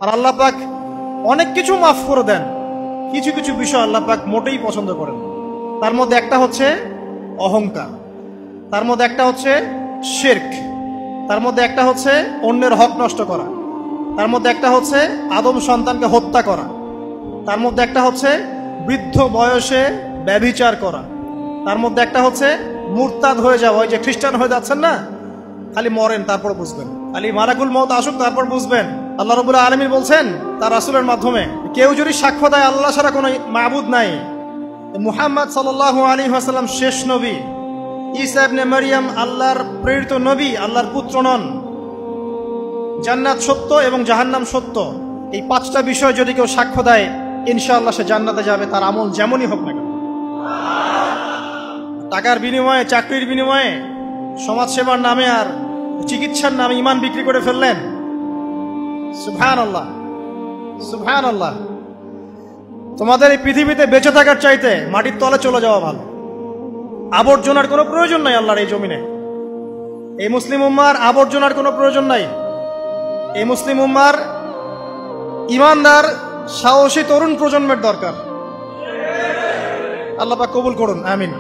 আর আল্লাহ পাক অনেক কিছু মাফ করে দেন, কিছু কিছু বিষয় আল্লাহ পাক মোটেই পছন্দ করেন। তার মধ্যে একটা হচ্ছে অহংকার, তার মধ্যে একটা হচ্ছে শিরক, তার মধ্যে একটা হচ্ছে অন্যের হক নষ্ট করা, তার মধ্যে একটা হচ্ছে আদম সন্তানকে হত্যা করা, তার মধ্যে একটা হচ্ছে বৃদ্ধ বয়সে ব্যভিচার করা, তার মধ্যে একটা হচ্ছে মুরতাদ হয়ে যাওয়া। ওই যে খ্রিস্টান হয়ে যাচ্ছেন না, খালি মরেন তারপর বুঝবেন, খালি মালাকুল মউত আসুক তারপর বুঝবেন। আল্লাহ রাব্বুল আলামিন বলছেন তার রাসূলের মাধ্যমে, কেউ যদি সাক্ষ্য দেয় আল্লাহ ছাড়া কোনো মাবুদ নাই, মুহাম্মদ সাল্লাল্লাহু আলাইহি ওয়াসাল্লাম শেষ নবী, ঈসা ইবনে মারইয়াম আল্লাহর প্রেরিত নবী, আল্লাহর পুত্র নন, জান্নাত সত্য এবং জাহান্নাম সত্য, এই পাঁচটা বিষয় যদি কেউ সাক্ষ্য দেয় ইনশাআল্লাহ সে জান্নাতে যাবে, তার আমল যেমনই হোক না কেন। টাকার বিনিময়ে, চাকরির বিনিময়ে, সমাজসেবার নামে আর চিকিৎসার নামে ঈমান বিক্রি করে ফেললেন, সুবহানাল্লাহ সুবহানাল্লাহ। তোমাদের এই পৃথিবীতে বেঁচে থাকার চাইতে মাটির তলে চলে যাওয়া ভালো। আবর্জনার কোনো প্রয়োজন নাই আল্লাহর এই জমিনে। এই মুসলিম উম্মার আবর্জনার কোনো প্রয়োজন নাই। এই মুসলিম উম্মার ইমানদার সাহসী তরুণ প্রজন্মের দরকার। আল্লাহ পাক কবুল করুন, আমিন।